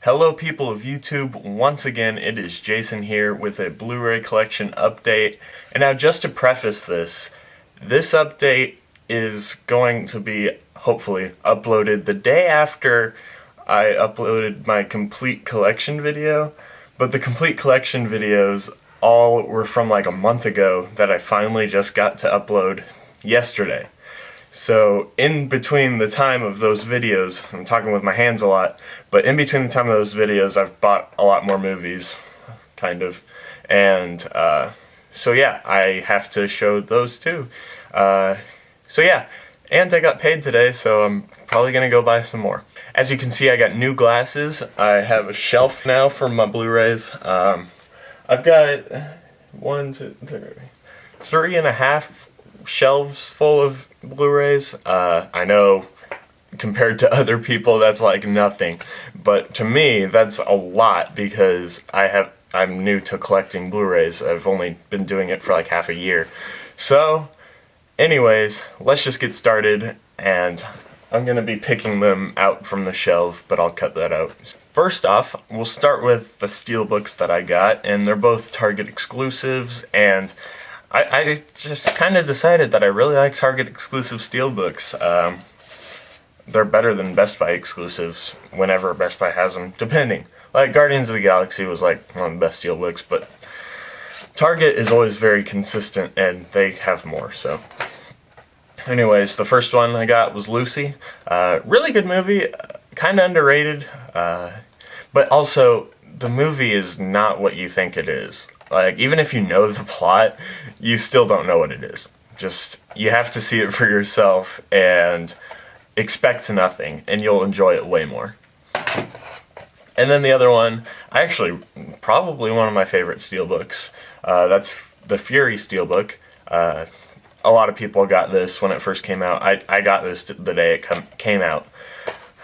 Hello people of YouTube, once again it is Jason here with a Blu-ray Collection update. And now just to preface this update is going to be hopefully uploaded the day after I uploaded my complete collection video. But the complete collection videos all were from like a month ago that I finally just got to upload yesterday. So in between the time of those videos, I'm talking with my hands a lot, but in between the time of those videos I've bought a lot more movies, kind of, and so yeah, I have to show those too. So yeah, and I got paid today, so I'm probably gonna go buy some more. As you can see, I got new glasses. I have a shelf now for my Blu-rays. I've got 3.5 shelves full of Blu-rays. I know compared to other people that's like nothing, but to me that's a lot because I'm new to collecting Blu-rays. I've only been doing it for like half a year. So anyways, let's just get started, and I'm gonna be picking them out from the shelf, but I'll cut that out. First off, we'll start with the steelbooks that I got, and they're both Target exclusives, and I just kind of decided that I really like Target exclusive steelbooks. They're better than Best Buy exclusives whenever Best Buy has them, depending. Like Guardians of the Galaxy was like one of the best steelbooks, but Target is always very consistent and they have more, so. Anyways, the first one I got was Lucy. Really good movie, kind of underrated, but also the movie is not what you think it is. Like, even if you know the plot, you still don't know what it is. Just, you have to see it for yourself and expect nothing, and you'll enjoy it way more. And then the other one, probably one of my favorite steelbooks. That's the Fury steelbook. A lot of people got this when it first came out. I got this the day it came out.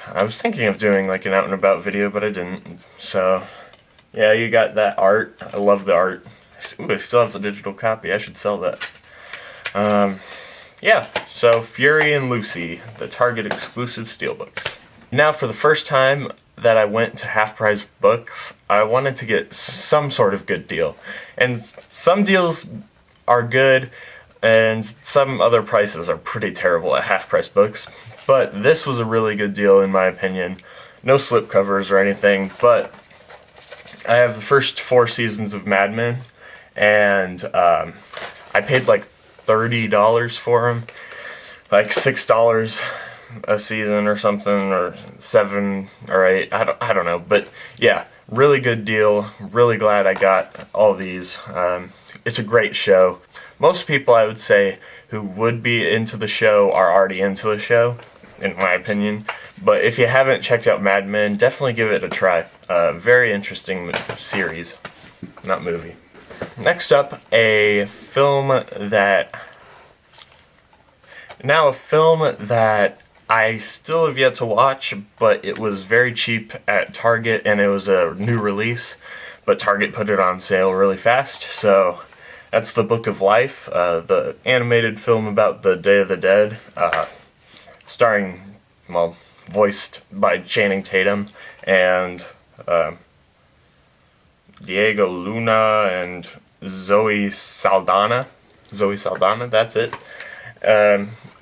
I was thinking of doing like an out and about video, but I didn't. So yeah, you got that art. I love the art. Ooh, I still have the digital copy. I should sell that. Yeah, so Fury and Lucy, the Target exclusive steelbooks. Now for the first time that I went to half-price books, I wanted to get some sort of good deal. And some deals are good, and some other prices are pretty terrible at half-price books. But this was a really good deal in my opinion. No slipcovers or anything, but I have the first 4 seasons of Mad Men, and I paid like $30 for them, like $6 a season or something, or 7 or 8. I don't know, but yeah, really good deal. Really glad I got all these. It's a great show. Most people, I would say, who would be into the show are already into the show, in my opinion. But if you haven't checked out Mad Men, definitely give it a try. Very interesting series, not movie. Next up, a film that I still have yet to watch, but it was very cheap at Target, and it was a new release, but Target put it on sale really fast, so that's The Book of Life, the animated film about the Day of the Dead, starring, well, voiced by Channing Tatum and Diego Luna and Zoe Saldana. That's it.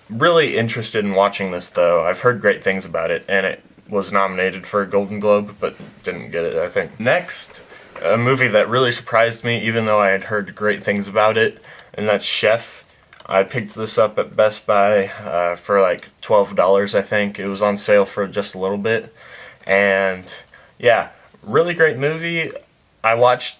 Really interested in watching this though. I've heard great things about it, and it was nominated for a Golden Globe, but didn't get it, I think. Next, a movie that really surprised me, even though I had heard great things about it, and that's Chef. I picked this up at Best Buy for like $12, I think. It was on sale for just a little bit, and yeah, really great movie. I was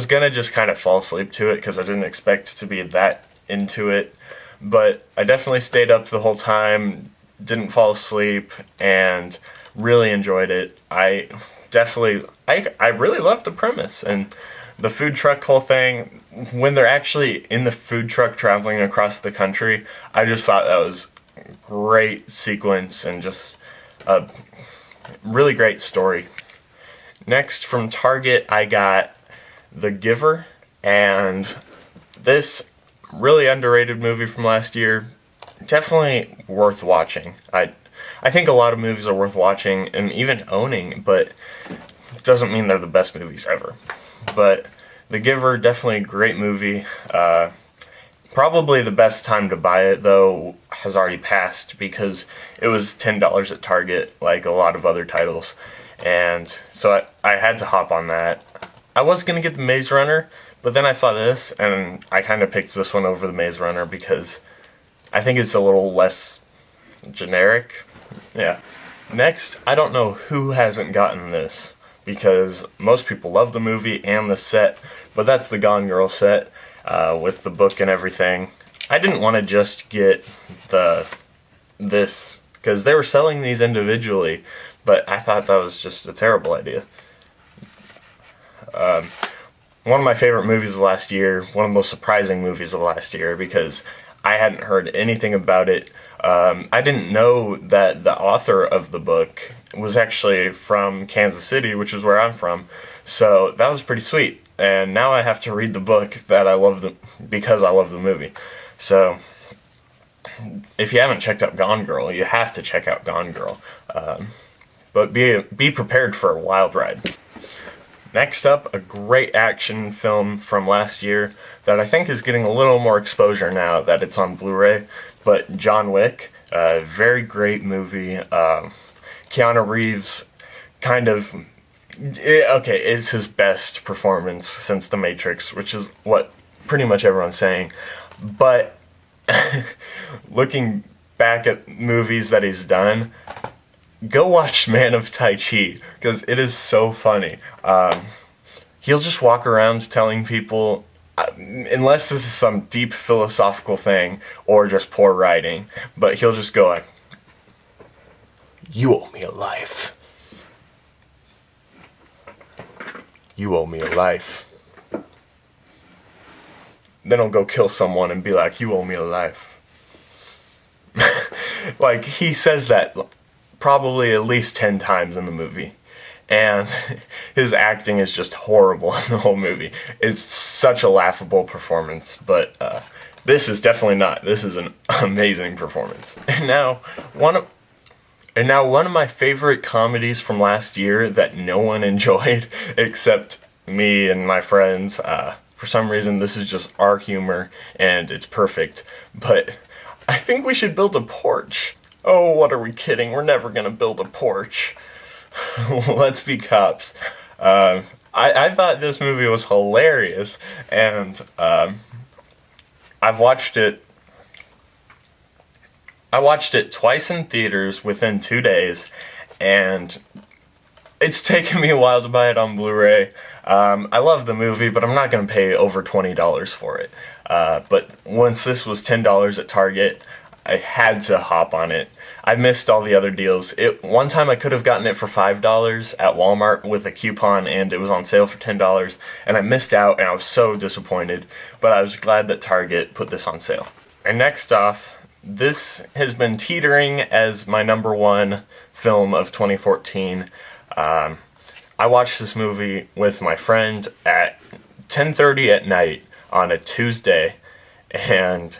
gonna just kind of fall asleep to it because I didn't expect to be that into it, but I definitely stayed up the whole time, didn't fall asleep, and really enjoyed it. I really loved the premise, and the food truck whole thing, when they're actually in the food truck traveling across the country, I just thought that was a great sequence and just a really great story. Next, from Target, I got The Giver, and this really underrated movie from last year, definitely worth watching. I I think a lot of movies are worth watching and even owning, but it doesn't mean they're the best movies ever. But The Giver, definitely a great movie. Probably the best time to buy it, though, has already passed because it was $10 at Target, like a lot of other titles. And so I had to hop on that. I was going to get the Maze Runner, but then I saw this, and I kind of picked this one over the Maze Runner because I think it's a little less generic. Yeah. Next, I don't know who hasn't gotten this, because most people love the movie and the set, but that's the Gone Girl set. With the book and everything. I didn't want to just get this because they were selling these individually, but I thought that was just a terrible idea. One of my favorite movies of last year, one of the most surprising movies of last year, because I hadn't heard anything about it. I didn't know that the author of the book was actually from Kansas City, which is where I'm from, so that was pretty sweet. And now I have to read the book that I love because I love the movie. So, if you haven't checked out Gone Girl, you have to check out Gone Girl. But be prepared for a wild ride. Next up, a great action film from last year that I think is getting a little more exposure now that it's on Blu-ray. But John Wick, very great movie. Keanu Reeves kind of... it's his best performance since The Matrix, which is what pretty much everyone's saying. But looking back at movies that he's done, go watch Man of Tai Chi, because it is so funny. He'll just walk around telling people, unless this is some deep philosophical thing or just poor writing, but he'll just go like, "You owe me a life. You owe me a life." Then he'll go kill someone and be like, "You owe me a life." Like, he says that probably at least 10 times in the movie. And his acting is just horrible in the whole movie. It's such a laughable performance, but this is definitely not. This is an amazing performance. And now, one of my favorite comedies from last year that no one enjoyed except me and my friends. For some reason, this is just our humor, and it's perfect. But I think we should build a porch. Oh, what are we kidding? We're never gonna build a porch. Let's Be Cops. I thought this movie was hilarious, and I've watched it. I watched it twice in theaters within 2 days, and it's taken me a while to buy it on Blu-ray. I love the movie, but I'm not going to pay over $20 for it. But once this was $10 at Target, I had to hop on it. I missed all the other deals. One time I could have gotten it for $5 at Walmart with a coupon, and it was on sale for $10, and I missed out, and I was so disappointed. But I was glad that Target put this on sale. And next off, this has been teetering as my #1 film of 2014. I watched this movie with my friend at 10:30 at night on a Tuesday, and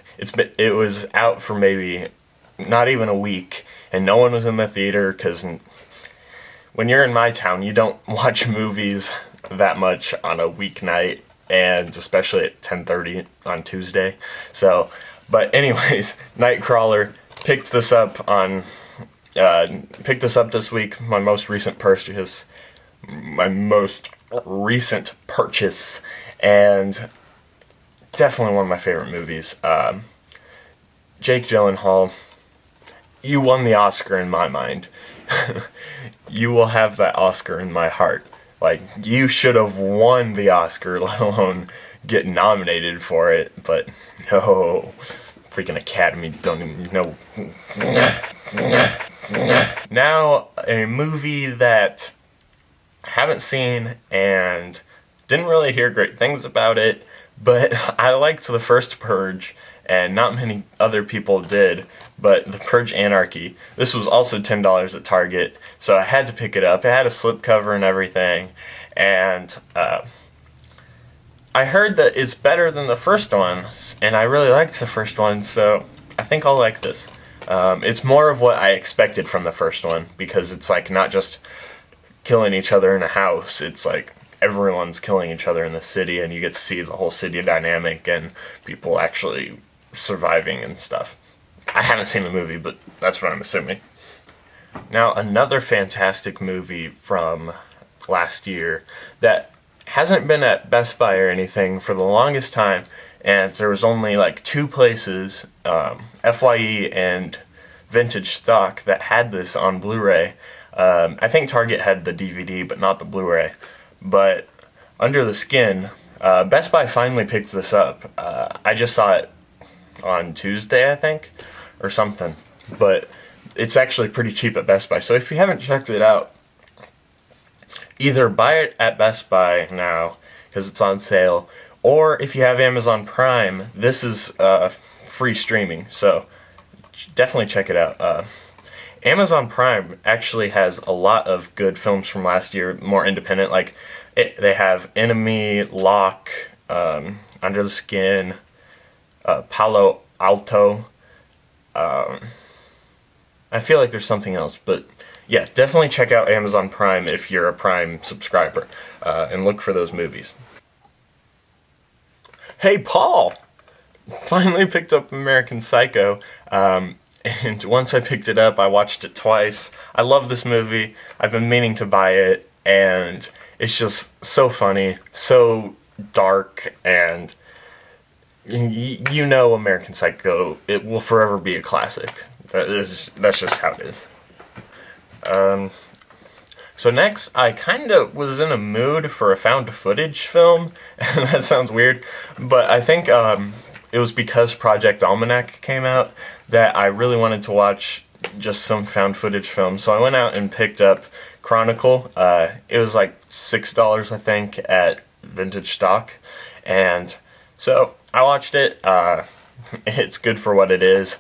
it was out for maybe not even a week, and no one was in the theater, because when you're in my town, you don't watch movies that much on a weeknight, and especially at 10:30 on Tuesday. So, but anyways, Nightcrawler picked this up this week. My most recent purchase, and definitely one of my favorite movies. Jake Gyllenhaal, you won the Oscar in my mind. You will have that Oscar in my heart. Like, you should have won the Oscar, let alone get nominated for it, but no. Freaking Academy don't even know. Now, a movie that I haven't seen and didn't really hear great things about it, but I liked the first Purge, and not many other people did, but the Purge Anarchy. This was also $10 at Target, so I had to pick it up. It had a slipcover and everything, and I heard that it's better than the first one, and I really liked the first one, so I think I'll like this. It's more of what I expected from the first one, because it's like not just killing each other in a house, it's like everyone's killing each other in the city, and you get to see the whole city dynamic and people actually surviving and stuff. I haven't seen the movie, but that's what I'm assuming. Now, another fantastic movie from last year that hasn't been at Best Buy or anything for the longest time, and there was only like 2 places, FYE and Vintage Stock, that had this on Blu-ray. I think Target had the DVD, but not the Blu-ray. But Under the Skin, Best Buy finally picked this up. I just saw it on Tuesday, I think, or something. But it's actually pretty cheap at Best Buy. So if you haven't checked it out, either buy it at Best Buy now, because it's on sale, or if you have Amazon Prime, this is free streaming. So definitely check it out. Amazon Prime actually has a lot of good films from last year, more independent. Like, they have Enemy, Lock, Under the Skin, Palo Alto. I feel like there's something else, but yeah, definitely check out Amazon Prime if you're a Prime subscriber, and look for those movies. Hey, Paul! Finally picked up American Psycho, and once I picked it up, I watched it twice. I love this movie. I've been meaning to buy it, and it's just so funny, so dark, and you know American Psycho, it will forever be a classic. That's just how it is. So next, I kind of was in a mood for a found footage film, and that sounds weird, but I think it was because Project Almanac came out that I really wanted to watch just some found footage film. So I went out and picked up Chronicle. It was like $6, I think, at Vintage Stock, and so I watched it. It's good for what it is.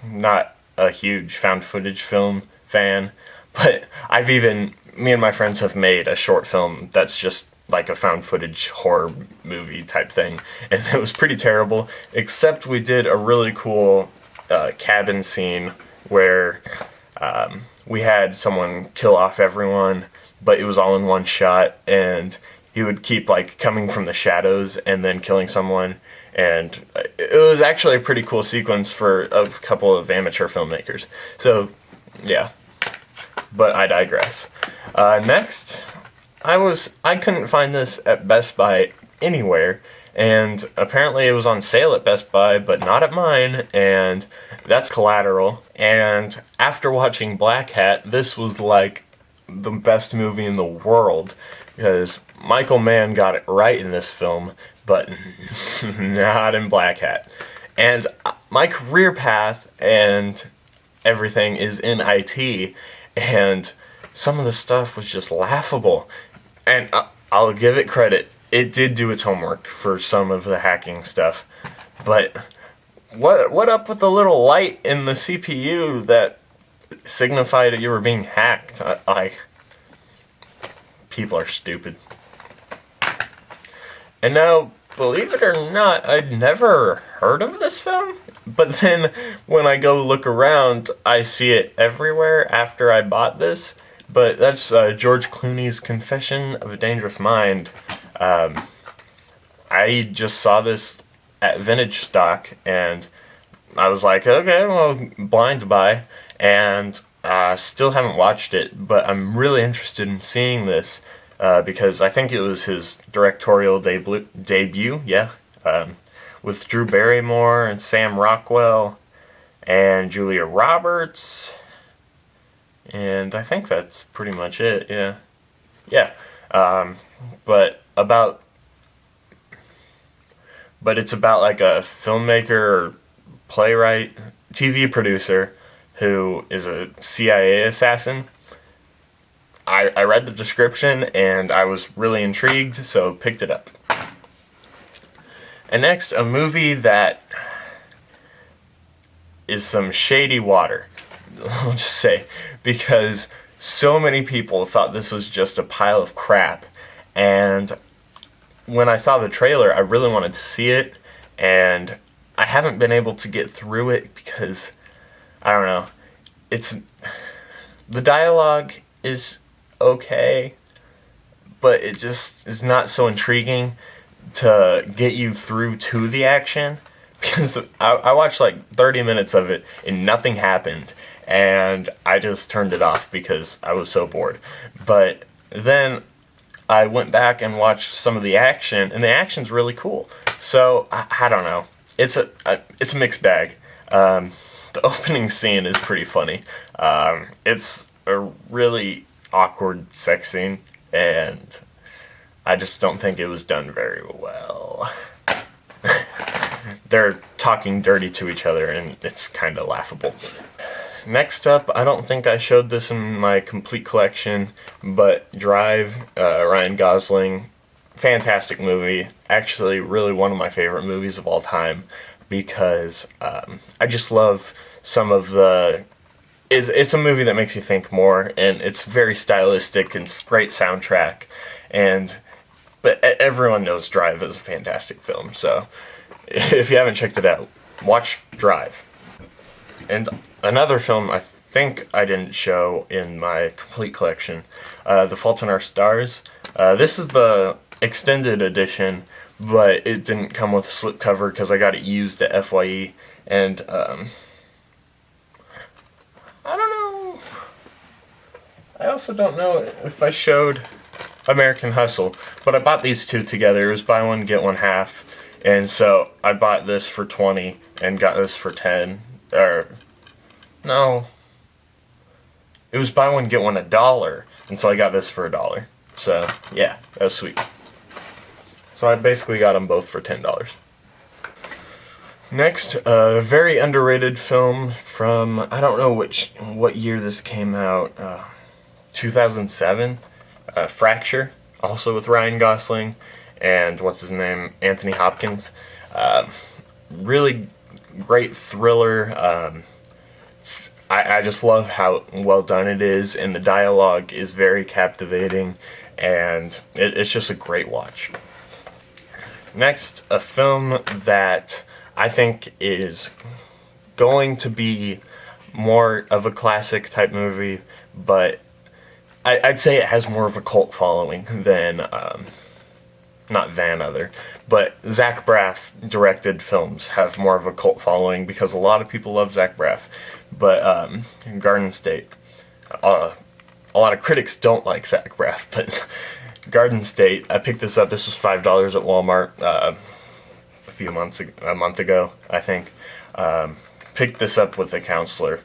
Not a huge found footage film fan, but me and my friends have made a short film that's just like a found footage horror movie type thing, and it was pretty terrible, except we did a really cool cabin scene where we had someone kill off everyone, but it was all in one shot, and he would keep like coming from the shadows and then killing someone, and it was actually a pretty cool sequence for a couple of amateur filmmakers. So yeah, but I digress. Next, I couldn't find this at Best Buy anywhere, and apparently it was on sale at Best Buy, but not at mine, and that's Collateral. And after watching Black Hat, this was like the best movie in the world, because Michael Mann got it right in this film, but not in Black Hat. And my career path and everything is in IT, and some of the stuff was just laughable. And I'll give it credit, it did do its homework for some of the hacking stuff. But what up with the little light in the CPU that signified that you were being hacked? People are stupid. And now, believe it or not, I'd never heard of this film, but then when I go look around, I see it everywhere after I bought this. But that's George Clooney's Confession of a Dangerous Mind. I just saw this at Vintage Stock, and I was like, okay, well, blind buy, and still haven't watched it, but I'm really interested in seeing this, because I think it was his directorial debut, yeah, with Drew Barrymore and Sam Rockwell and Julia Roberts, and I think that's pretty much it, yeah. Yeah, but it's about like a filmmaker or playwright, TV producer who is a CIA assassin. I read the description and I was really intrigued, so picked it up. And next, a movie that is some Shady Water, I'll just say, because so many people thought this was just a pile of crap, and when I saw the trailer, I really wanted to see it, and I haven't been able to get through it because I don't know. It's the dialogue is okay, but it just is not so intriguing to get you through to the action, because I watched like 30 minutes of it and nothing happened, and I just turned it off because I was so bored. But then I went back and watched some of the action, and the action's really cool. So I don't know. It's a mixed bag. The opening scene is pretty funny. It's a really awkward sex scene, and I just don't think it was done very well. They're talking dirty to each other, and it's kind of laughable. Next up, I don't think I showed this in my complete collection, but Drive, Ryan Gosling, fantastic movie. Actually, really one of my favorite movies of all time, because I just love some of the... It's a movie that makes you think more, and it's very stylistic and great soundtrack. But everyone knows Drive is a fantastic film, so if you haven't checked it out, watch Drive. And another film I think I didn't show in my complete collection, The Fault in Our Stars. This is the extended edition, but it didn't come with a slipcover because I got it used at FYE, and I don't know. I also don't know if I showed American Hustle, but I bought these two together. It was buy one get one half, and so I bought this for 20 and got this for 10. Or no, it was buy one get one $1, and so I got this for $1. So yeah, that was sweet. So I basically got them both for $10. Next, a very underrated film from, I don't know what year this came out, 2007, Fracture, also with Ryan Gosling and what's his name, Anthony Hopkins. Really great thriller. I just love how well done it is, and the dialogue is very captivating, and it's just a great watch. Next, a film that I think is going to be more of a classic type movie, but I'd say it has more of a cult following than, not Van Other, but Zach Braff directed films have more of a cult following because a lot of people love Zach Braff. But Garden State, a lot of critics don't like Zach Braff, but Garden State, I picked this up. This was $5 at Walmart a month ago, I think. Picked this up with the counselor.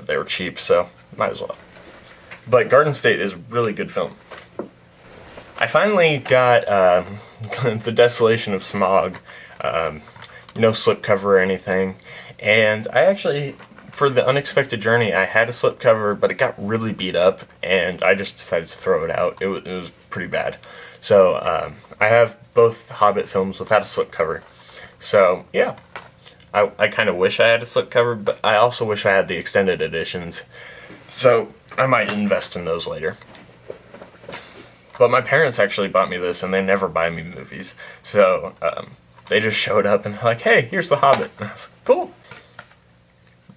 They were cheap, so might as well. But Garden State is a really good film. I finally got The Desolation of Smog, no slipcover or anything, and I actually, for The Unexpected Journey, I had a slipcover, but it got really beat up, and I just decided to throw it out. It was pretty bad. So I have both Hobbit films without a slipcover. So yeah, I kind of wish I had a slipcover, but I also wish I had the extended editions. So I might invest in those later. But my parents actually bought me this, and they never buy me movies. So they just showed up and like, hey, here's The Hobbit. And I was like, cool.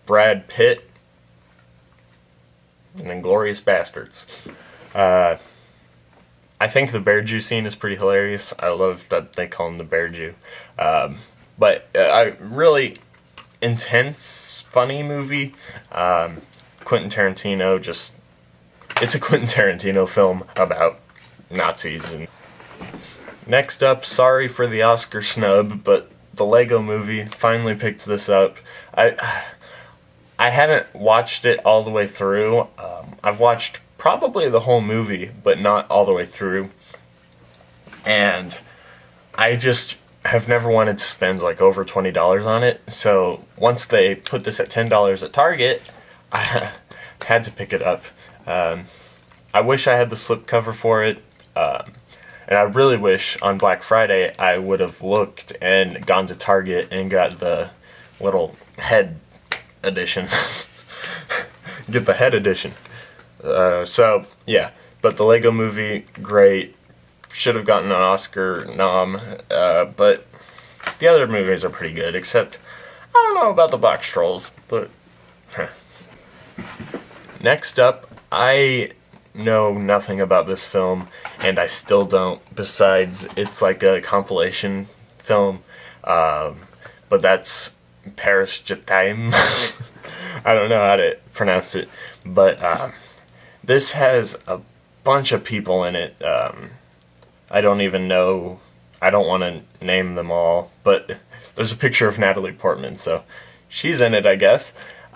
Brad Pitt and Inglourious Bastards. I think the Bear Jew scene is pretty hilarious. I love that they call him the Bear Jew. But a really intense, funny movie. Quentin Tarantino it's a Quentin Tarantino film about Nazis. And next up, sorry for the Oscar snub, but the Lego Movie, finally picked this up. I haven't watched it all the way through. I've watched probably the whole movie, but not all the way through. And I just have never wanted to spend like over $20 on it. So once they put this at $10 at Target, I had to pick it up. I wish I had the slipcover for it. And I really wish on Black Friday I would have looked and gone to Target and got the little head edition. Get the head edition. So, yeah. But the Lego Movie, great. Should have gotten an Oscar nom. But the other movies are pretty good, except I don't know about the Box Trolls, but Next up, I know nothing about this film, and I still don't, besides it's like a compilation film, but that's Paris Je t'aime. I don't know how to pronounce it, but this has a bunch of people in it. I don't even know, I don't want to name them all, but there's a picture of Natalie Portman, so she's in it, I guess.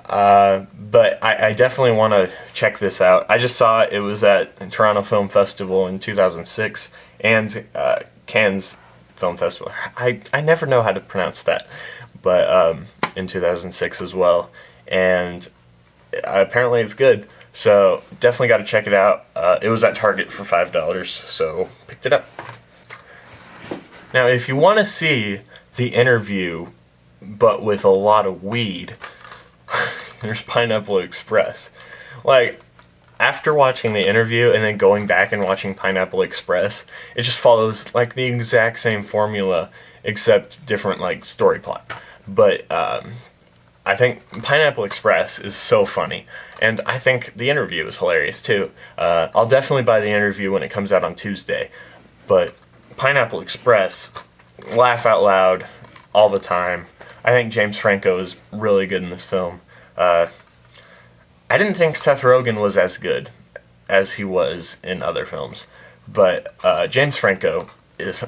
But I definitely want to check this out. I just saw it was at Toronto Film Festival in 2006 and Cannes Film Festival. I never know how to pronounce that, but in 2006 as well. And apparently it's good, so definitely got to check it out. It was at Target for $5, so picked it up. Now, if you want to see the interview, but with a lot of weed, there's Pineapple Express. Like, after watching the interview and then going back and watching Pineapple Express, it just follows like the exact same formula, except different like story plot. But I think Pineapple Express is so funny, and I think the interview is hilarious too. I'll definitely buy the interview when it comes out on Tuesday, but Pineapple Express, laugh out loud all the time. I think James Franco is really good in this film. I didn't think Seth Rogen was as good as he was in other films, but James Franco is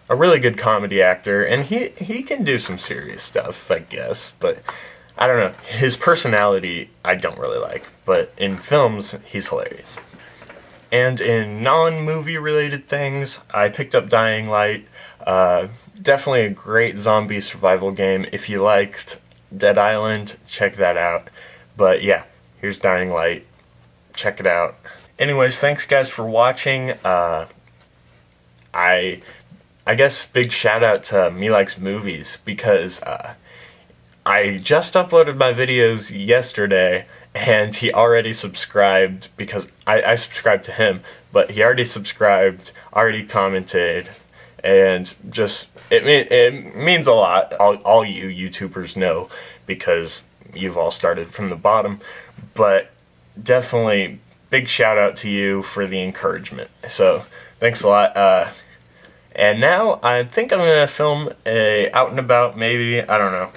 a really good comedy actor, and he can do some serious stuff, I guess, but I don't know. His personality I don't really like, but in films he's hilarious. And in non-movie related things, I picked up Dying Light. Definitely a great zombie survival game. If you liked Dead Island, check that out. But yeah, here's Dying Light. Check it out. Anyways, thanks guys for watching. I guess big shout out to Me Likes Movies, because I just uploaded my videos yesterday and he already subscribed, because I subscribed to him, but he already subscribed, already commented, and just it means a lot. All you YouTubers know, because you've all started from the bottom, but definitely big shout out to you for the encouragement. So thanks a lot. And now I think I'm gonna film a out and about, maybe. I don't know.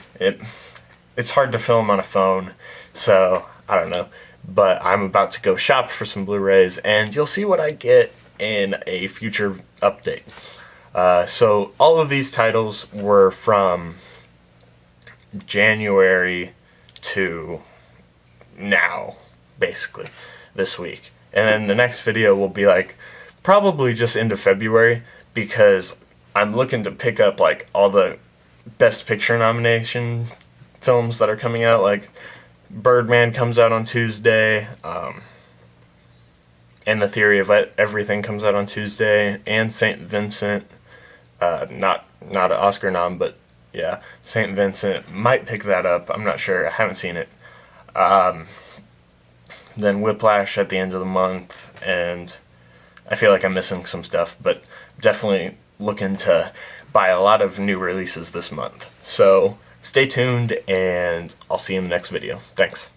It's hard to film on a phone, so I don't know. But I'm about to go shop for some Blu-rays, and you'll see what I get in a future update. So all of these titles were from January to now, basically, this week. And then the next video will be like probably just into February, because I'm looking to pick up like all the Best Picture nomination films that are coming out. Like Birdman comes out on Tuesday, and The Theory of Everything comes out on Tuesday, and St. Vincent, not an Oscar nom, but yeah, St. Vincent, might pick that up, I'm not sure, I haven't seen it. Then Whiplash at the end of the month, and I feel like I'm missing some stuff, but definitely looking to buy a lot of new releases this month. So stay tuned, and I'll see you in the next video. Thanks.